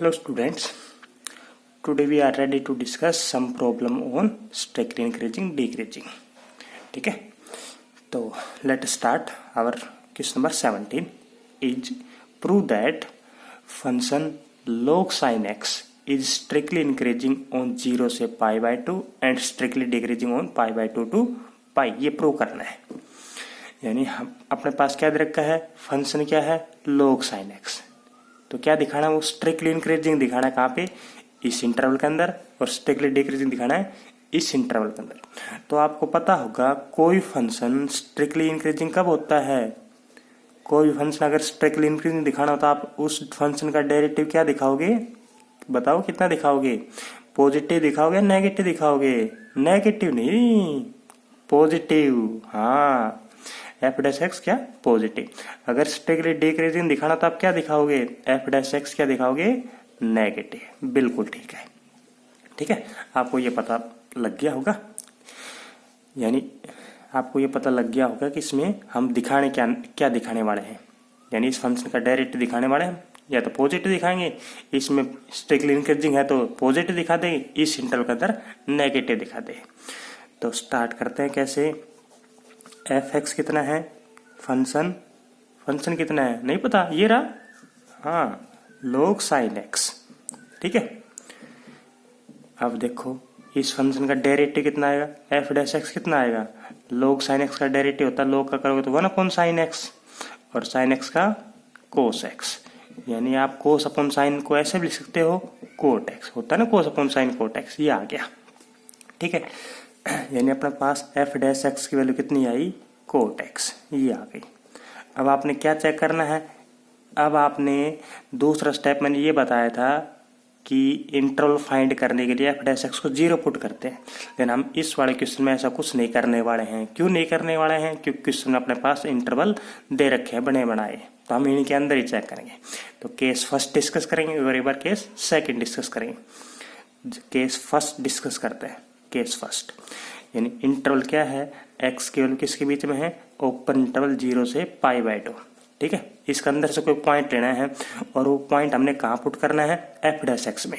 Hello students, today we are ready to discuss some problem on strictly increasing decreasing. ठीक है, तो let us start our question number 17 is prove that function log sin x is strictly increasing on 0 से pi by 2 and strictly decreasing on pi by 2 to pi. ये prove करना है। यानी हम अपने पास क्या दे रखा है, फंक्शन क्या है log sin x, तो क्या दिखाना है वो स्ट्रिक्टली इंक्रीजिंग दिखाना है। कहाँ पे, इस इंटरवल के अंदर, और स्ट्रिक्टली डिक्रीजिंग दिखाना है इस इंटरवल के अंदर। तो आपको पता होगा कोई फंक्शन स्ट्रिक्टली इंक्रीजिंग कब होता है, कोई फंक्शन अगर स्ट्रिक्टली इंक्रीजिंग दिखाना हो तो आप उस फंक्शन का डेरिवेटिव क्या दिखाओगे, बताओ कितना दिखाओगे, पॉजिटिव दिखाओगे नेगेटिव दिखाओगे, नेगेटिव नहीं पॉजिटिव। हाँ, एफ डैश एक्स क्या पॉजिटिव। अगर स्ट्रिक्टली डिक्रीजिंग दिखाना तो आप क्या दिखाओगे, एफ डैश एक्स क्या दिखाओगे नेगेटिव। बिल्कुल ठीक है, ठीक है, आपको ये पता लग गया होगा। यानी आपको ये पता लग गया होगा कि इसमें हम दिखाने क्या दिखाने वाले हैं। यानी इस फंक्शन का डायरेक्ट दिखाने वाले हैं, या तो पॉजिटिव दिखाएंगे, इसमें स्ट्रिक्टली इंक्रीजिंग है तो पॉजिटिव दिखा देंगे, इस इंटरवल के अंदर नेगेटिव दिखा देंगे। तो स्टार्ट करते हैं कैसे। एफ एक्स कितना है, फंक्शन कितना है नहीं पता, ये रहा, हाँ log sin x, ठीक है। अब देखो इस फंक्शन का डेरिवेटिव कितना आएगा, एफ डैश एक्स कितना आएगा, log sin x का डेरिवेटिव होता है, log का करोगे तो 1/sin x, और sin x का cos x। यानी आप cos अपॉन sin को ऐसे भी लिख सकते हो, cot x होता है ना, cos upon sin cot x, ये आ गया, ठीक है। यानी अपने पास एफ डैश एक्स की वैल्यू कितनी आई, कोट एक्स, ये आ गई। अब आपने क्या चेक करना है, अब आपने दूसरा स्टेप मैंने ये बताया था कि इंटरवल फाइंड करने के लिए एफ डैश एक्स को 0 पुट करते हैं, लेकिन हम इस वाले क्वेश्चन में ऐसा कुछ नहीं करने वाले हैं। क्यों नहीं करने वाले हैं, क्योंकि क्वेश्चन में अपने पास इंटरवल दे रखे हैं बने बनाए, तो हम इन्हीं के अंदर ही चेक करेंगे। तो केस फर्स्ट डिस्कस करेंगे और एक बार केस सेकेंड डिस्कस करेंगे। केस फर्स्ट डिस्कस करते हैं, केस फर्स्ट। यानी इंटरवल क्या है, एक्स की वैल्यू किसके बीच में है, ओपन इंटरवल 0 से पाई बाय 2, ठीक है। इसके अंदर से कोई पॉइंट लेना है और वो पॉइंट हमने कहाँ पुट करना है, एफ डैश एक्स में।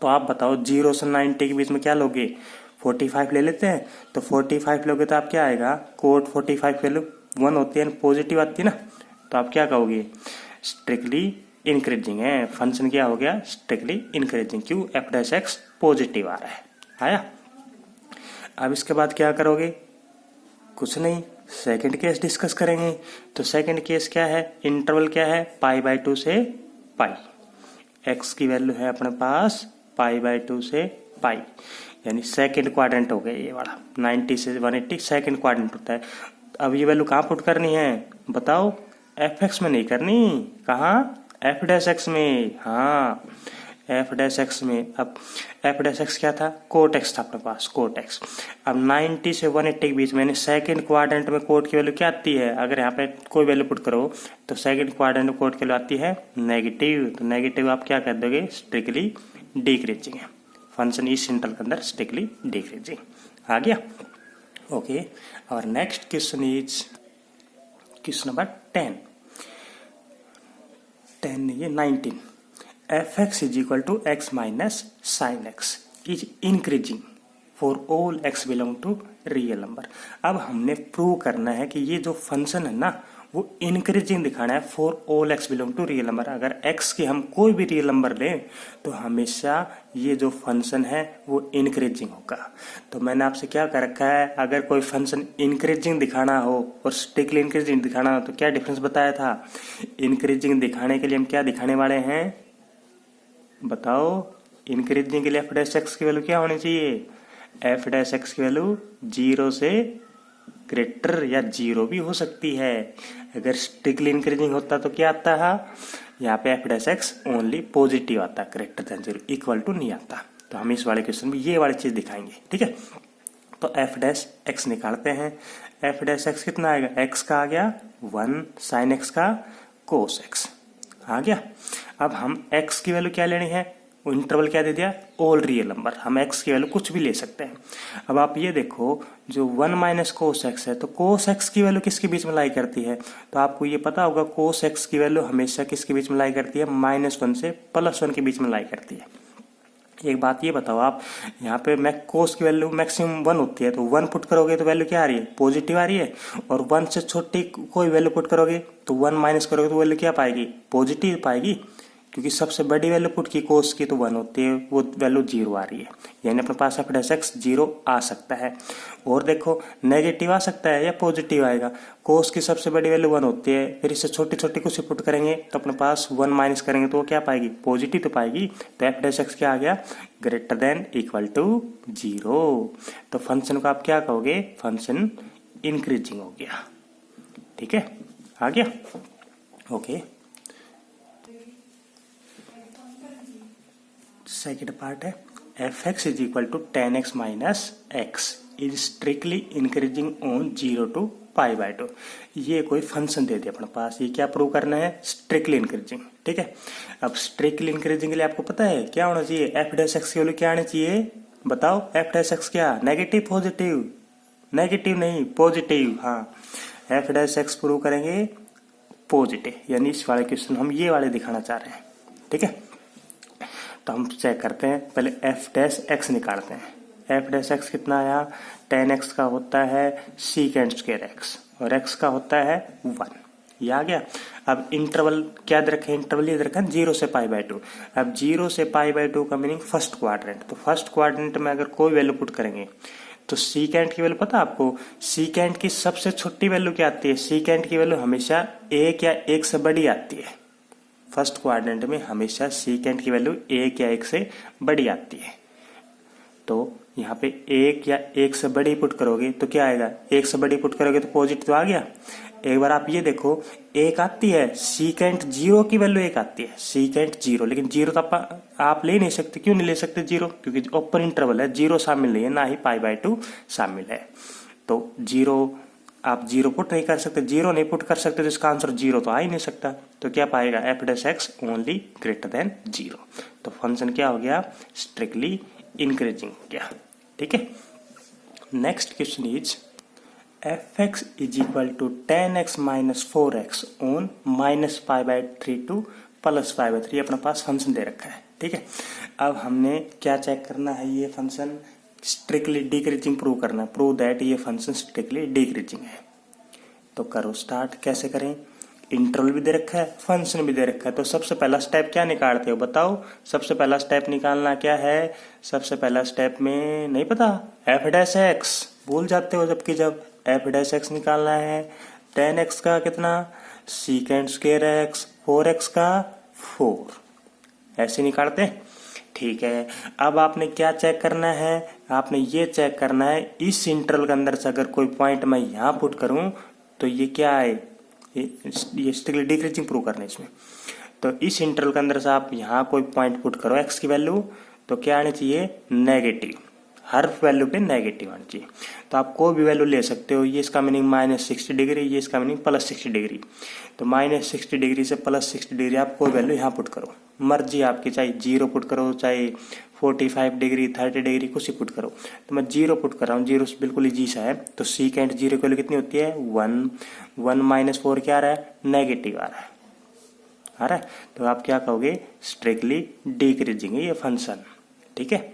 तो आप बताओ 0 से 90 के बीच में क्या लोगे, 45 ले लेते हैं। तो 45 लोगे तो आप क्या आएगा, कोट 45 वैल्यू 1 होती है, पॉजिटिव आती है ना, तो आप क्या कहोगे स्ट्रिक्टली इंक्रीजिंग है, फंक्शन क्या हो गया स्ट्रिक्टली इंक्रीजिंग। क्यों, एफ डैश एक्स पॉजिटिव आ रहा है, आया। अब इसके बाद क्या करोगे, कुछ नहीं, सेकंड केस डिस्कस करेंगे। तो सेकंड केस क्या है, इंटरवल क्या है, पाई बाय 2 से पाई, एक्स की वैल्यू है अपने पास पाई बाय 2 से पाई, यानी सेकंड क्वाड्रेंट हो गया ये वाला, 90 से 180 सेकंड क्वाड्रेंट होता है। अब ये वैल्यू कहाँ पुट करनी है बताओ, एफ एक्स में नहीं करनी, कहाँ, एफ डैश एक्स में। हाँ, एफ डैश एक्स में। अब एफ डैश एक्स क्या था, कोट एक्स था अपने पास, कोट एक्स। अब 90 से 180 के बीच में सेकंड क्वाड्रेंट में कोट की वैल्यू क्या आती है, अगर यहाँ पे कोई वैल्यू पुट करो तो सेकंड क्वाड्रेंट में कोट की वैल्यू आती है नेगेटिव। तो नेगेटिव आप क्या कर दोगे, स्ट्रिक्टली डिक्रीजिंग है, फंक्शन इस इंटरवल के अंदर स्ट्रिक्टली डिक्रीजिंग आ गया। ओके, और next question is question number 10 नहीं है 19। F X is equal to X minus sine X is increasing for all X belong to real number. अब हमने प्रूव करना है कि ये जो फंक्शन है ना वो इंक्रीजिंग दिखाना है for all X belong to real number. अगर एक्स की हम कोई भी रियल नंबर लें तो हमेशा ये जो फंक्शन है वो इंक्रीजिंग होगा। तो मैंने आपसे क्या कर रखा है, अगर कोई फंक्शन इंक्रीजिंग दिखाना हो और स्ट्रिक्टली इंक्रीजिंग दिखाना हो तो क्या डिफरेंस बताया था। इंक्रीजिंग दिखाने के लिए हम क्या दिखाने वाले हैं बताओ, इंक्रीजिंग के लिए एफ डैश एक्स की वैल्यू क्या होनी चाहिए, एफ डैश एक्स की वैल्यू 0 से ग्रेटर या 0 भी हो सकती है। अगर स्ट्रिक्टली इंक्रीजिंग होता तो क्या आता है, यहाँ पे F dash x only positive आता, ग्रेटर देन 0, इक्वल टू नहीं आता। तो हम इस वाले क्वेश्चन में ये वाली चीज दिखाएंगे, ठीक है। तो एफ डैश एक्स निकालते हैं, एफ डैश एक्स कितना आएगा, एक्स का आ गया 1, साइन एक्स का कोस एक्स आ गया। अब हम x की वैल्यू क्या लेनी है, इंटरवल क्या दे दिया, ऑल रियल नंबर, हम x की वैल्यू कुछ भी ले सकते हैं। अब आप ये देखो जो 1 माइनस कोस एक्स है, तो कोस एक्स की वैल्यू किसके बीच में लाई करती है, तो आपको ये पता होगा कोस एक्स की वैल्यू हमेशा किसके बीच में लाई करती है, -1 से +1 के बीच में लाई करती है। एक बात ये बताओ आप, यहाँ पे कोस की वैल्यू मैक्सिमम 1 होती है, तो 1 पुट करोगे तो वैल्यू क्या आ रही है, पॉजिटिव आ रही है, और 1 से छोटी कोई वैल्यू पुट करोगे तो 1 माइनस करोगे तो वैल्यू क्या पाएगी, पॉजिटिव पाएगी, क्योंकि सबसे बड़ी वैल्यू पुट की कोस की तो 1 होती है, वो वैल्यू 0 आ रही है, यानी अपने पास f डैश x 0 आ सकता है। और देखो नेगेटिव आ सकता है या पॉजिटिव आएगा, कोस की सबसे बड़ी वैल्यू 1 होती है, फिर इससे छोटी छोटी कुछ पुट करेंगे तो अपने पास 1 माइनस करेंगे तो वो क्या पाएगी, पॉजिटिव तो पाएगी, तो f डैश x क्या आ गया, ग्रेटर देन इक्वल टू 0। तो फंक्शन को आप क्या कहोगे, फंक्शन इंक्रीजिंग हो गया। ठीक है, आ गया, ओके। सेकेंड पार्ट है f(x) is equal to 10x minus X is strictly increasing on 0 to π/2। ये कोई फंक्शन दे दिया अपने पास, ये क्या प्रूव करना है, स्ट्रिक्टली इंक्रीजिंग। ठीक है, अब स्ट्रिक्टली इंक्रीजिंग के लिए आपको पता है क्या होना चाहिए, f डैश x की वैल्यू क्या आनी चाहिए, बताओ, f डैश x क्या, नेगेटिव पॉजिटिव, नेगेटिव नहीं पॉजिटिव, हाँ f डैश x प्रूव करेंगे पॉजिटिव, यानी इस वाले क्वेश्चन हम ये वाले दिखाना चाह रहे हैं। ठीक है, तो हम चेक करते हैं, पहले f डैश x निकालते हैं। f डैश x कितना आया, 10x का होता है सीकेंड स्क्वायर x और x का होता है 1, ये आ गया। अब इंटरवल क्या दे रखे, इंटरवल ये दे रखा है 0 से π/2। अब 0 से π/2 का मीनिंग फर्स्ट क्वाड्रेंट, तो फर्स्ट क्वाड्रेंट में अगर कोई वैल्यू पुट करेंगे तो सीकेंड की वैल्यू पता है आपको, सीकेंड की सबसे छोटी वैल्यू क्या आती है, सीकेंड की वैल्यू हमेशा 1 या 1 से बड़ी आती है। फर्स्ट क्वाड्रेंट में हमेशा सीकेंड की वैल्यू 1 या 1 से बड़ी आती है, तो यहाँ पे 1 या 1 से बड़ी पुट करोगे तो क्या आएगा, 1 से बड़ी पुट करोगे तो पॉजिटिव तो आ गया। एक बार आप ये देखो, 1 आती है, सीकेंड 0 की वैल्यू 1 आती है, सीकेंड 0, लेकिन 0 तो आप ले नहीं सकते, क्यों नहीं ले सकते 0, क्योंकि ओपन इंटरवल है, 0 शामिल नहीं है, ना ही π/2 शामिल है, तो 0 आप 0 पुट नहीं कर सकते, 0 नहीं पुट कर सकते तो इसका आंसर 0 तो आ ही नहीं सकता, तो क्या पाएगा, f dash x only greater than 0। तो फंक्शन क्या हो गया, स्ट्रिक्टली इंक्रीजिंग हो गया। ठीक है, next question is f(x) is equal to 10x minus 4x on -π/3 to +π/3, अपने पास फंक्शन दे रखा है। ठीक है, अब हमने क्या चेक करना है, ये फंक्शन स्ट्रिक्टली डिक्रीजिंग प्रूव करना, प्रूव दैट ये फंक्शन स्ट्रिक्टली डिक्रीजिंग है। तो करो स्टार्ट, कैसे करें, इंटरवल भी दे रखा है, फंक्शन भी दे रखा है, तो सबसे पहला स्टेप क्या निकालते हो बताओ, सबसे पहला स्टेप निकालना क्या है, सबसे पहला स्टेप में नहीं पता, f डैश x भूल जाते हो, जबकि जब f डैश x निकालना है 10x का कितना, सीकेंड स्क्वायर x, 4x का 4, ऐसे निकालते हैं। ठीक है, अब आपने क्या चेक करना है, आपने ये चेक करना है इस इंटरवल के अंदर से अगर कोई पॉइंट मैं यहाँ पुट करूँ तो ये क्या है, ये स्ट्रिक्टली डिक्रीजिंग प्रूव करना है इसमें। तो इस इंटरवल के अंदर से आप यहाँ कोई पॉइंट पुट करो x की वैल्यू, तो क्या आनी चाहिए, नेगेटिव, हर वैल्यू पे नेगेटिव आनी चाहिए। तो आप कोई भी वैल्यू ले सकते हो, ये इसका मीनिंग -60 डिग्री, ये इसका मीनिंग +60 डिग्री, तो -60 डिग्री से +60 डिग्री आप कोई वैल्यू यहाँ पुट करो, मर्जी आपकी, चाहे 0 पुट करो, चाहे 45 डिग्री, 30 डिग्री, कुछ ही पुट करो। तो मैं 0 पुट कर रहा हूँ, 0 बिल्कुल ईजी सा है, तो सीकेंड 0 की वैल्यू कितनी होती है, 1, 1 - 4 क्या आ रहा है, नेगेटिव आ रहा है, तो आप क्या कहोगे, स्ट्रिक्टली डिक्रीजिंग है ये फंक्शन। ठीक है,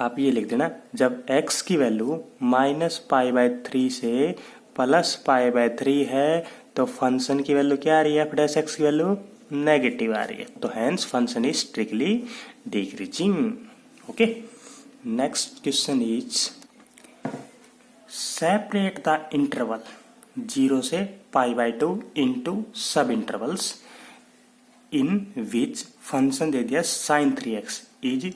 आप ये लिख देना, जब x की वैल्यू -π/3 से +π/3 है तो फंक्शन की वैल्यू क्या आ रही है, f डैश x की वैल्यू नेगेटिव आ रही है, तो hence function is strictly decreasing. Okay, next question is separate the interval 0 से π/2 इनटू सब इंटरवल्स इन विच फंक्शन दे दिया sin 3x इज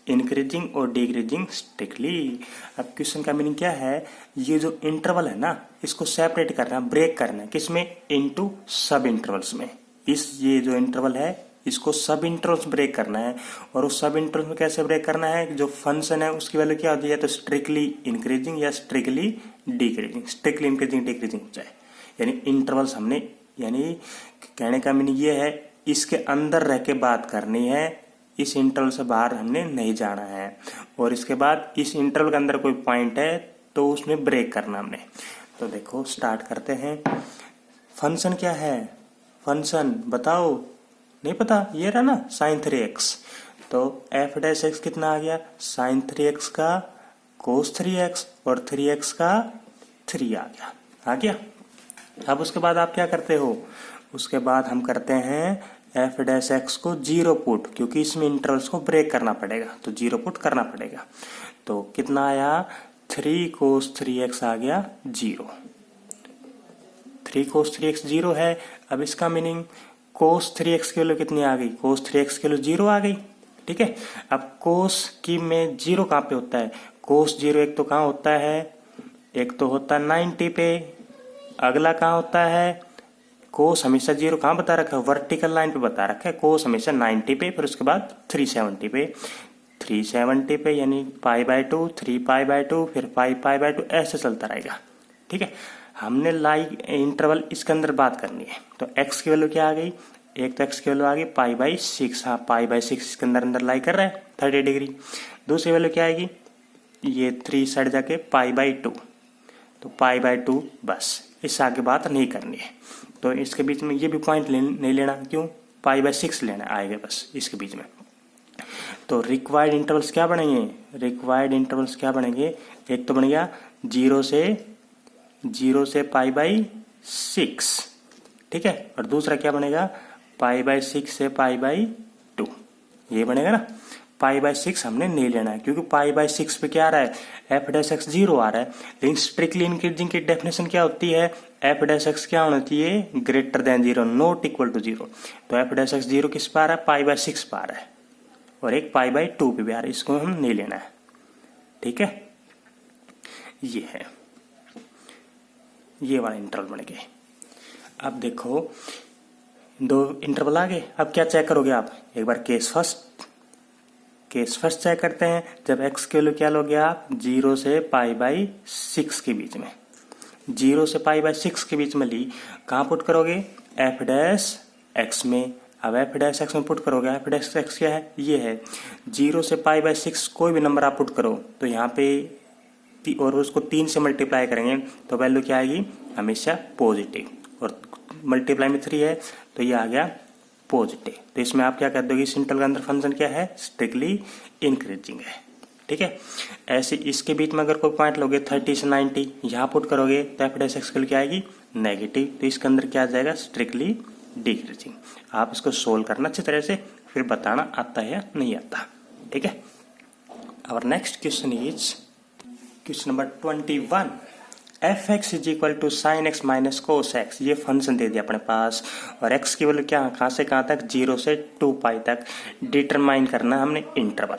इंक्रीजिंग और डिक्रीजिंग स्ट्रिक्टली। अब क्वेश्चन का मीनिंग क्या है, ये जो इंटरवल है ना, इसको सेपरेट करना है, ब्रेक करना है, किसमें, इनटू सब इंटरवल्स में। ये जो इंटरवल है इसको सब इंटरवल्स ब्रेक करना है, और उस सब इंटरवल में कैसे ब्रेक करना है, जो फंक्शन है उसकी वैल्यू क्या होती है, तो स्ट्रिक्टली इंक्रीजिंग या strictly decreasing, strictly increasing decreasing हो जाए, यानी इंटरवल्स हमने, यानी कहने का मीनिंग ये है इसके अंदर रह के बात करनी है, इस इंटरवल से बाहर हमने नहीं जाना है, और इसके बाद इस इंटरवल के अंदर कोई पॉइंट है तो उसमें ब्रेक करना हमने। तो देखो स्टार्ट करते हैं। फंक्शन क्या है, फंक्शन बताओ, नहीं पता, ये रहा ना sin 3x। तो एफ डैश एक्स कितना आ गया, sin 3x का cos 3x और 3x का 3 आ गया। अब उसके बाद आप क्या करते हो, उसके बाद हम करते हैं एफ डैश एक्स को 0 पुट, क्योंकि इसमें इंटरवल्स को ब्रेक करना पड़ेगा तो 0 पुट करना पड़ेगा। तो कितना आया, 3 cos 3x आ गया 0। 3 cos 3x 0 है। अब इसका मीनिंग cos 3x की वैल्यू कितनी आ गई, cos 3x की वैल्यू 0 आ गई। ठीक है, अब cos की में 0 कहाँ पे होता है, cos 0 एक तो कहाँ होता है, एक तो होता है 90 पे, अगला कहाँ होता है, कोस हमेशा 0 कहाँ बता रखा है, वर्टिकल लाइन पे बता रखा है, कोस हमेशा 90 पे, फिर उसके बाद 370 पे, 370 पे यानी π/2, 3π/2, फिर 5π/2, ऐसे चलता रहेगा। ठीक है, हमने लाइक इंटरवल इसके अंदर बात करनी है। तो x की वैल्यू क्या आ गई, एक तो x की वैल्यू आ गई π/6, हाँ π/6 इसके अंदर लाई कर रहा है 30 डिग्री। दूसरी वैल्यू क्या आएगी, ये 3 साइड जाके π/2, तो π/2, बस इससे आगे बात नहीं करनी है। तो इसके बीच में ये भी पॉइंट नहीं लेना, क्यों, π/6 लेना आएगा बस इसके बीच में। तो रिक्वायर्ड इंटरवल्स क्या बनेंगे, रिक्वायर्ड इंटरवल्स क्या बनेंगे, एक तो बन गया 0 से π/6, ठीक है, और दूसरा क्या बनेगा π/6 से π/2, ये बनेगा ना। π/6 हमने नहीं लेना है, क्योंकि π/6 पे क्या आ रहा है, एफ डैश एक्स 0 आ रहा है। लेकिन स्ट्रिक्टली इंक्रीजिंग की डेफिनेशन क्या होती है, एफ डैश एक्स क्या होना चाहिए, greater than 0, not equal to 0। तो एफ डैश एक्स 0 किस पर आ रहा है, π/6 पर आ रहा है, और एक π/2 पे भी आ रहा है, इसको हम नहीं लेना है। ठीक है, ये है, ये वाला इंटरवल बन गए। अब देखो 2 इंटरवल आ गए। अब क्या चेक करोगे आप, एक बार केस फर्स्ट चेक करते हैं। जब x की वैल्यू क्या लोगे आप, 0 से π/6 के बीच में, 0 से π/6 के बीच में ली, कहाँ पुट करोगे, एफ डैश एक्स में। अब एफ डैश एक्स में पुट करोगे, एफ डैश एक्स क्या है, ये है 0 से π/6, कोई भी नंबर आप पुट करो तो यहाँ पे और उसको 3 से मल्टीप्लाई करेंगे तो वैल्यू क्या आएगी, हमेशा पॉजिटिव, और मल्टीप्लाई में 3 है तो ये आ गया पॉजिटिव। तो इसमें आप क्या कर दोगे, इस इंटरवल का अंदर फंक्शन क्या है, स्ट्रिक्टली इंक्रीजिंग है। ठीक है, ऐसे इसके बीच में अगर कोई पॉइंट लोगे 30 से 90, यहाँ पुट करोगे तो एफ डैश एक्स क्या आएगी, नेगेटिव, तो इसके अंदर क्या आ जाएगा, स्ट्रिक्टली डिक्रीजिंग। आप इसको सोल्व करना अच्छी तरह से, फिर बताना आता है या नहीं आता। ठीक है, our next question is question number 21, F X is equal to sine X minus cos X. ये फंक्शन दे दिया अपने पास, और एक्स की वैल्यू क्या, कहाँ से कहाँ तक, 0 से 2π तक। डिटरमाइन करना हमने इंटरवल,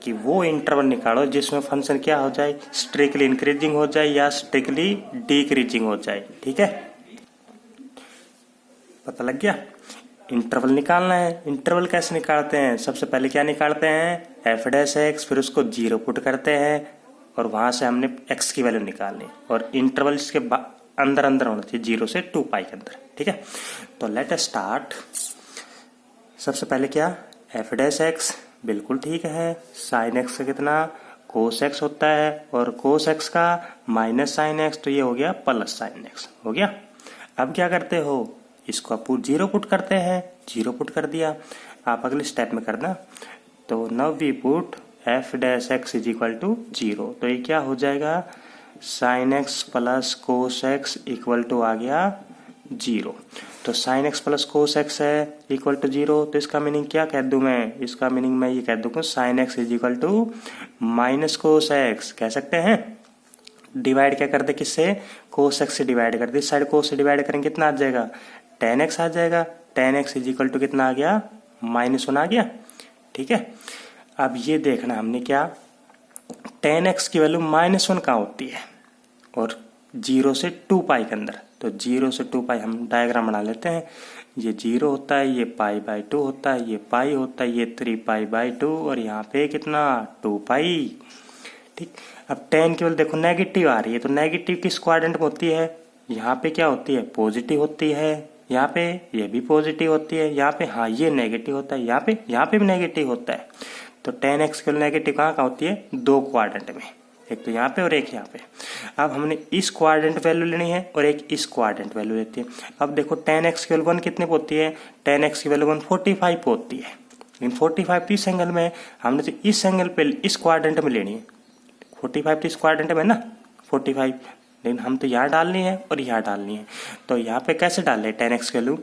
कि वो इंटरवल निकालो जिसमें फंक्शन क्या हो जाए, स्ट्रिक्टली इंक्रीजिंग हो जाए या स्ट्रिक्टली डिक्रीजिंग हो जाए। ठीक है, पता लग गया। इंटरवल निकालना है। इंटरवल कैसे निकालते हैं, सबसे पहले क्या निकालते हैं, एफ डैश एक्स, फिर उसको 0 पुट करते हैं, और वहां से हमने x की वैल्यू निकालनी, और इंटरवल इसके अंदर होना चाहिए 0 से 2π के अंदर। ठीक है, तो लेट अस स्टार्ट। सबसे पहले क्या, एफ डैश एक्स, बिल्कुल ठीक है, साइन एक्स का कितना, कोस एक्स होता है, और कोस एक्स का माइनस साइन एक्स, तो ये हो गया प्लस साइन एक्स, हो गया। अब क्या करते हो, इसको आप 0 पुट करते हैं, 0 पुट कर दिया। आप अगले स्टेप में करना, तो now we put F dash X is equal to 0, तो ये क्या हो जाएगा, sine X plus cos X equal to आ गया 0। तो sine X plus cos X है इक्वल टू 0, तो इसका मीनिंग क्या कह दूं मैं, इसका मीनिंग मैं ये कह दूंगा sine X is equal to minus cos X, कह सकते हैं। डिवाइड क्या कर दे, किससे, कोस एक्स से डिवाइड कर दे, इस साइड कोस से डिवाइड करेंगे कितना आ जाएगा, tan x आ जाएगा। tan x is equal to कितना आ गया, -1 आ गया। ठीक है, अब ये देखना हमने क्या, tan x की वैल्यू -1 कहाँ होती है, और 0 से 2π के अंदर। तो 0 से 2π हम डायग्राम बना लेते हैं, ये 0 होता है, ये π/2 होता है, ये पाई होता है, ये 3π/2, और यहाँ पे कितना 2π। ठीक, अब tan की वैल्यू देखो नेगेटिव आ रही है, तो नेगेटिव किस क्वाड्रेंट में होती है, यहाँ पे क्या होती है, पॉजिटिव होती है, यहाँ पे ये भी पॉजिटिव होती है, यहाँ पे हाँ ये नेगेटिव होता है, यहाँ पे भी नेगेटिव होता है। तो tan x की नेगेटिव कहाँ होती है? 2 क्वाड्रेंट में, एक तो यहाँ पे और एक यहाँ पे। अब हमने इस क्वाड्रेंट वैल्यू लेनी है और एक इस क्वाड्रेंट वैल्यू लेती है। अब देखो tan x की वैल्यू 1 कितने होती है? tan x की वैल्यू 145 होती है, लेकिन 45 तो इस एंगल में है, हमने तो इस एंगल पे इस क्वाड्रेंट में लेनी है। 45 तो इस क्वाड्रेंट में ना 45, लेकिन हम तो यहाँ डालनी है और यहाँ डालनी है। तो यहाँ पे कैसे डाल रहे tan x की वैल्यू?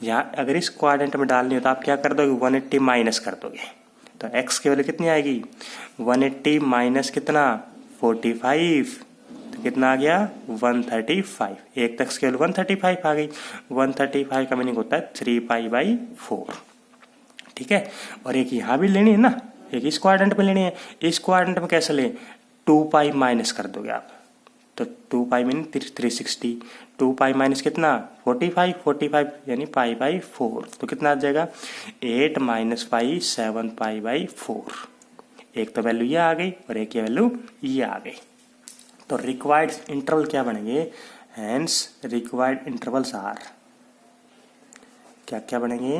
यहाँ अगर इस क्वाड्रेंट में डालनी हो तो आप क्या कर दोगे? 180 माइनस कर दोगे। तो x की वैल्यू कितनी आएगी? 180 माइनस कितना? 45, तो कितना आ गया? 135। एक तक की वैल्यू 135 आ गई। 135 का मीनिंग होता है 3π/4। ठीक है, और एक यहाँ भी लेनी है ना, एक इस क्वाड्रेंट में लेनी है। इस क्वाड्रेंट में कैसे लें? 2π माइनस कर दोगे आप, तो 2π मीन 360। 2π माइनस कितना? 45 यानी π/4, तो कितना आ जाएगा? 8 - π 7π/4। एक तो वैल्यू ये आ गई और एक ये वैल्यू ये आ गई। तो रिक्वायर्ड इंटरवल क्या बनेंगे? हैंस रिक्वायर्ड इंटरवल्स आर क्या क्या बनेंगे?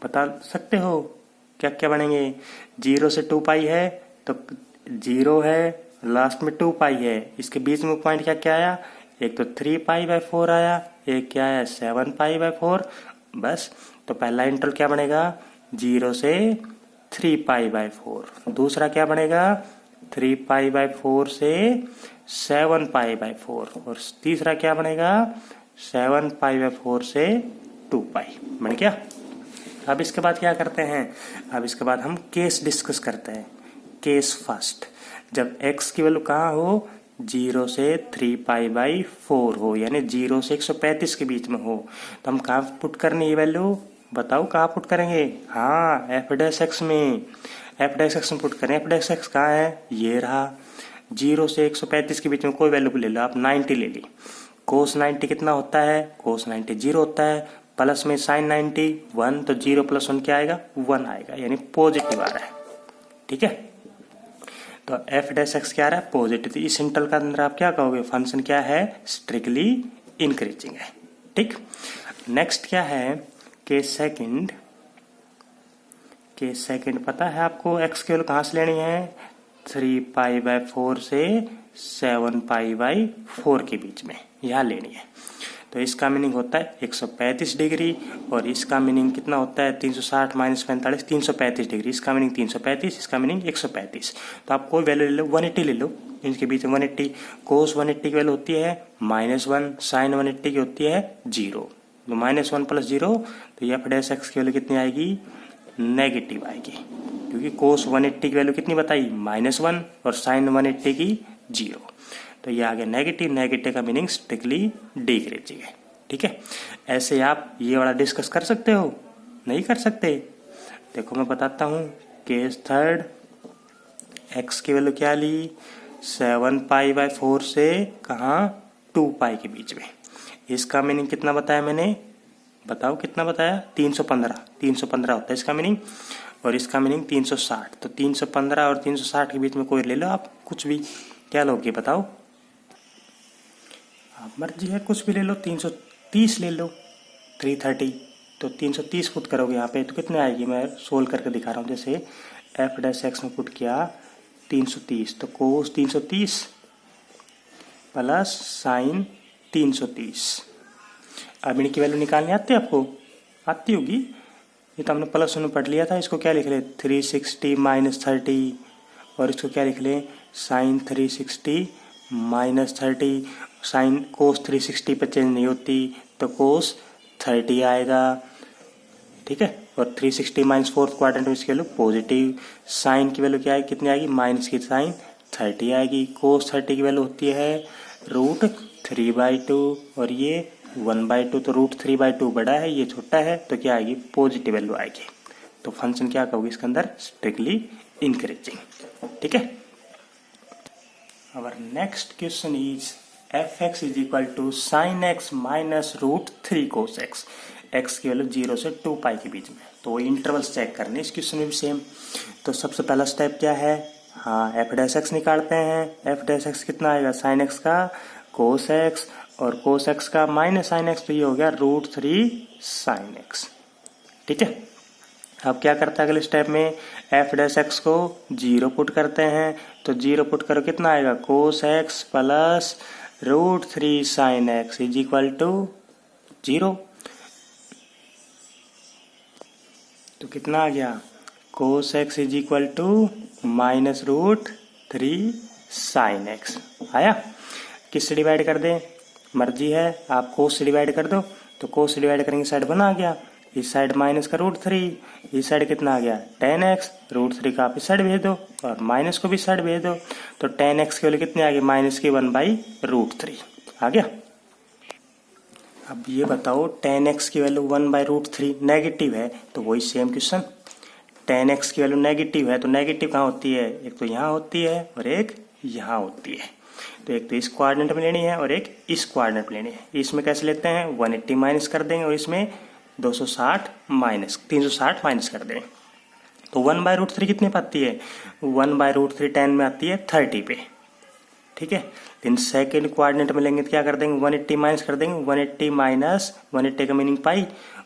बता सकते हो क्या क्या बनेंगे? 0 से 2π है तो 0 है, लास्ट में 2π है, इसके बीच में पॉइंट क्या क्या आया? एक तो 3π/4 आया, एक क्या आया? 7π/4। बस, तो पहला इंटरवल क्या बनेगा? 0 से 3π/4। दूसरा क्या बनेगा? 3π/4 से 7π/4। और तीसरा क्या बनेगा? 7π/4 से 2π। बन गया? अब इसके बाद क्या करते हैं? अब इसके बाद हम केस डिस्कस करते हैं। केस फर्स्ट, जब x की वैल्यू कहाँ हो? 0 से 3π/4 हो, यानी 0 से 135 के बीच में हो, तो हम कहाँ पुट करनी है वैल्यू? बताओ कहाँ पुट करेंगे? हाँ, f' में, f' में पुट करें। f' कहाँ है? ये रहा। 0 से 135 के बीच में कोई वैल्यू ले लो आप, 90 ले ली। cos 90 कितना होता है? cos 90 0 होता है, प्लस में sin 90 1, तो 0 + 1 क्या आएगा? 1 आएगा, यानी पॉजिटिव आ रहा है। ठीक है, तो f' क्या आ रहा है? पॉजिटिव। तो इस इंटरवल का अंदर आप क्या कहोगे? फंक्शन क्या है? स्ट्रिक्टली इंक्रीजिंग है। ठीक, नेक्स्ट क्या है? Case second. केस सेकंड पता है आपको x की वैल्यू कहाँ से लेनी है? 3π/4 से 7π/4 के बीच में यहाँ लेनी है। तो इसका मीनिंग होता है 135 डिग्री, और इसका मीनिंग कितना होता है? 360 - 45 335 डिग्री। इसका मीनिंग 335, इसका मीनिंग 135। तो आप कोई वैल्यू ले लो, 180 ले लो, इनके बीच में 180। cos 180 की वैल्यू होती है -1, sin 180 की होती है 0, तो -1 + 0, तो ये f' की वैल्यू कितनी आएगी? नेगेटिव आएगी, क्योंकि cos 180 की वैल्यू कितनी बताई? -1, और sin 180 की 0, तो ये आ गया नेगेटिव। नेगेटिव का मीनिंग स्ट्रिक्टली डिक्रीजिंग है। ठीक है, ऐसे आप ये वाला डिस्कस कर सकते हो? नहीं कर सकते? देखो मैं बताता हूँ। केस थर्ड, x की वैल्यू क्या ली? 7π/4 से कहाँ? 2π के बीच में। इसका मीनिंग कितना बताया मैंने? बताओ कितना बताया? 315 होता है इसका मीनिंग, और इसका मीनिंग 360। तो 315 और 360 के बीच में कोई ले लो आप, कुछ भी। क्या लोगे बताओ? आप मर्जी है, कुछ भी ले लो। 330 ले लो, 330। तो 330 पुट करोगे यहाँ पे तो कितने आएगी? मैं सोल्व करके दिखा रहा हूँ। जैसे f' में पुट किया 330, तो cos 330 प्लस sin 330। अब इनकी वैल्यू निकालनी आती है आपको? आती होगी, ये तो हमने प्लस में पढ़ लिया था। इसको क्या लिख ले? 360 - 30, और इसको क्या लिख ले? sin 360 - 30। साइन cos 360 पर चेंज नहीं होती, तो cos 30 आएगा। ठीक है, और 360 - 4th क्वाड्रेंट में इसकी वैल्यू पॉजिटिव। साइन की वैल्यू क्या है? कितनी आएगी? माइनस की साइन 30 आएगी। cos 30 की वैल्यू होती है √3/2, और ये 1/2, तो √3/2 बड़ा है, ये छोटा है, तो क्या आएगी? पॉजिटिव वैल्यू आएगी। तो फंक्शन क्या कहोगे इसके अंदर? Strictly increasing. ठीक है, our next question is f(x) = sin x - √3 cos x। x की वैल्यू 0 से 2π के बीच में, तो इंटरवल्स चेक करने इस क्वेश्चन में भी सेम। तो सबसे पहला स्टेप क्या है? हाँ, f' निकालते हैं। f' कितना आएगा? sin x का cos x, और कोस एक्स का माइनस साइन एक्स, तो ये हो गया √3 साइन एक्स। ठीक है, अब क्या करते हैं अगले स्टेप में, एफ डैश एक्स को 0 पुट करते हैं, तो 0 पुट करो कितना आएगा, cos X plus √3 sine X is equal to 0। तो कितना आ गया, cos X is equal to minus √3 sine X आया। किससे डिवाइड कर दें, मर्जी है, आप कोस से डिवाइड कर दो, तो कोस से डिवाइड करेंगे साइड 1 आ गया, इस साइड माइनस का √3, इस साइड कितना आ गया tan x, √3 का आप इस साइड भेज दो और माइनस को भी इस साइड भेज दो, तो tan x की वैल्यू कितनी आ गई, माइनस की 1/√3 आ गया। अब ये बताओ tan x की वैल्यू 1/√3 नेगेटिव है, तो वही सेम क्वेश्चन, tan x की वैल्यू नेगेटिव है तो नेगेटिव कहाँ होती है, एक तो यहाँ होती है और एक यहाँ होती है, तो एक तो इस कोऑर्डिनेट में लेनी है और एक इस कोऑर्डिनेट में लेनी है। इसमें कैसे लेते हैं, 180 माइनस कर देंगे और इसमें 360 माइनस कर देंगे, तो 1/√3 कितने पे आती है, 1/√3 10 में आती है 30 पे। ठीक है, लेकिन सेकेंड कोऑर्डिनेट में लेंगे तो क्या कर देंगे, 180 माइनस कर देंगे, 180 माइनस 180 का मीनिंग पाई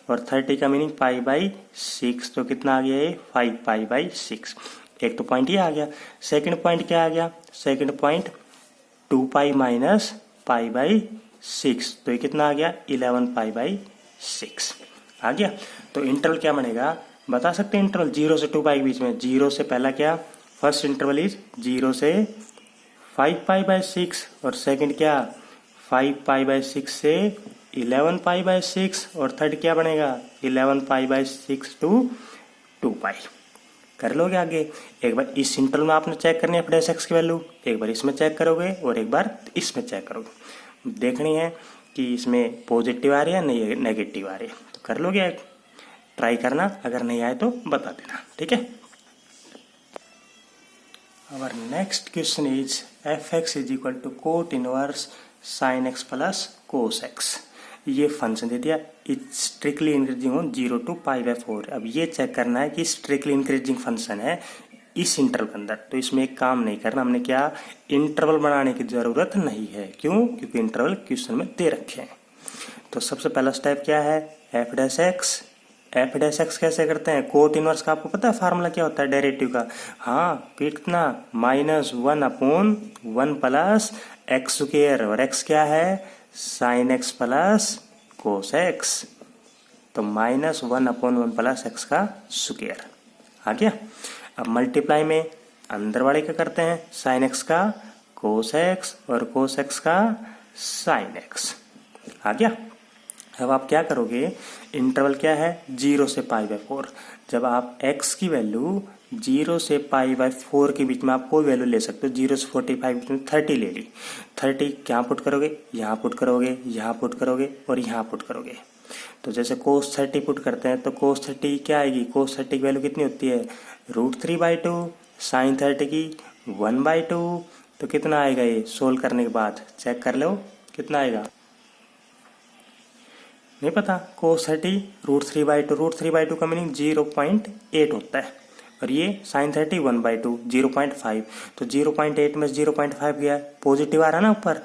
और 30 का मीनिंग π/6, तो कितना आ गया ये 5π/6। एक तो पॉइंट ये आ गया, सेकंड पॉइंट क्या आ गया, सेकंड पॉइंट 2π माइनस π/6, तो ये कितना आ गया 11π/6 आ गया। तो इंटरवल क्या बनेगा, बता सकते हैं इंटरवल 0 से 2π के बीच में, 0 से पहला क्या, फर्स्ट इंटरवल इज 0 से 5π/6 और सेकंड क्या 5π/6 से 11π/6 और थर्ड क्या बनेगा 11π/6 to 2π। कर लोगे आगे, एक बार इस इंटरवल में आपने चेक करनी है एफ डैश एक्स की वैल्यू, एक बार इसमें चेक करोगे और एक बार इसमें चेक करोगे, देखनी है कि इसमें पॉजिटिव आ रही है या नेगेटिव आ रही है, तो कर लोगे, ट्राई करना, अगर नहीं आए तो बता देना। ठीक है, our next question is fx is equal to cot inverse sin x plus cos x। ये फंक्शन दे दिया, स्ट्रिक्टली इंक्रीजिंग हो 0 to π/4। अब ये चेक करना है कि स्ट्रिक्टली इंक्रीजिंग फंक्शन है इस इंटरवल के अंदर, तो इसमें एक काम नहीं करना, हमने क्या इंटरवल बनाने की जरूरत नहीं है, क्यों, क्योंकि इंटरवल क्वेश्चन में दे रखे हैं। तो सबसे पहला स्टेप क्या है, एफ डैश एक्स कैसे करते हैं, कोट इनवर्स का आपको पता है फार्मूला क्या होता है डेरिवेटिव का, हाँ कितना -1/1 प्लस एक्स स्क्वायर, और एक्स क्या है sign X plus cos x, तो -1/1 प्लस एक्स का स्क्वायर आ गया। अब मल्टीप्लाई में अंदर वाले क्या करते हैं, साइन एक्स का कोस एक्स और कोस एक्स का साइन एक्स आ गया। अब आप क्या करोगे, इंटरवल क्या है 0 से π/4, जब आप x की वैल्यू 0 से π/4 के बीच में आप कोई वैल्यू ले सकते हो, 0 से 45 बीच में 30 ले ली, 30 क्या पुट करोगे, यहाँ पुट करोगे, यहाँ पुट करोगे और यहाँ पुट करोगे, तो जैसे cos 30 पुट करते हैं तो cos 30 क्या आएगी, cos 30 की वैल्यू कितनी होती है √3/2, साइन 30 की 1/2, तो कितना आएगा ये सोल्व करने के बाद चेक कर लो कितना आएगा, नहीं पता, cos 30 √3/2 का मीनिंग 0.8 होता है और ये sin 30 1/2 0.5, तो 0.8 में 0.5 गया, पॉजिटिव आ रहा ना ऊपर,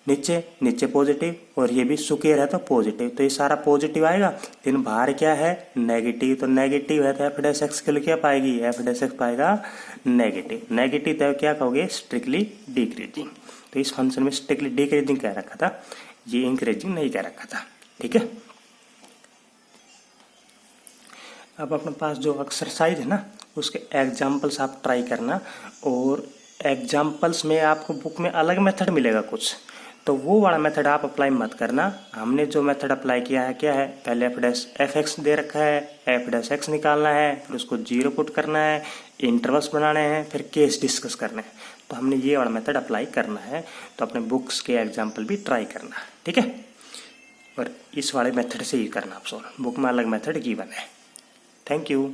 नीचे पॉजिटिव और ये भी स्क्वायर है तो पॉजिटिव, तो ये सारा पॉजिटिव आएगा, लेकिन बाहर क्या है नेगेटिव, तो नेगेटिव है तो एफ डैश एक्स के लिए क्या पाएगी, एफ डैश एक्स पाएगा नेगेटिव, तो क्या कहोगे स्ट्रिक्टली डिक्रीजिंग। तो इस फंक्शन में स्ट्रिक्टली डिक्रीजिंग कह रखा था, ये इंक्रीजिंग नहीं कह रखा था। ठीक है, अब अपने पास जो एक्सरसाइज है ना उसके एग्जाम्पल्स आप ट्राई करना, और एग्जाम्पल्स में आपको बुक में अलग मेथड मिलेगा कुछ, तो वो वाला मेथड आप अप्लाई मत करना। हमने जो मेथड अप्लाई किया है क्या है, पहले एफ एक्स दे रखा है, एफ डैश एक्स निकालना है, फिर उसको 0 पुट करना है, इंटरवल्स बनाने हैं, फिर केस डिस्कस करने हैं, तो हमने ये वाला मेथड अप्लाई करना है, तो अपने बुक्स के एग्जाम्पल भी ट्राई करना। ठीक है, और इस वाले मेथड से ही करना आप सोल्व, बुक में अलग मेथड गिवन है। Thank you.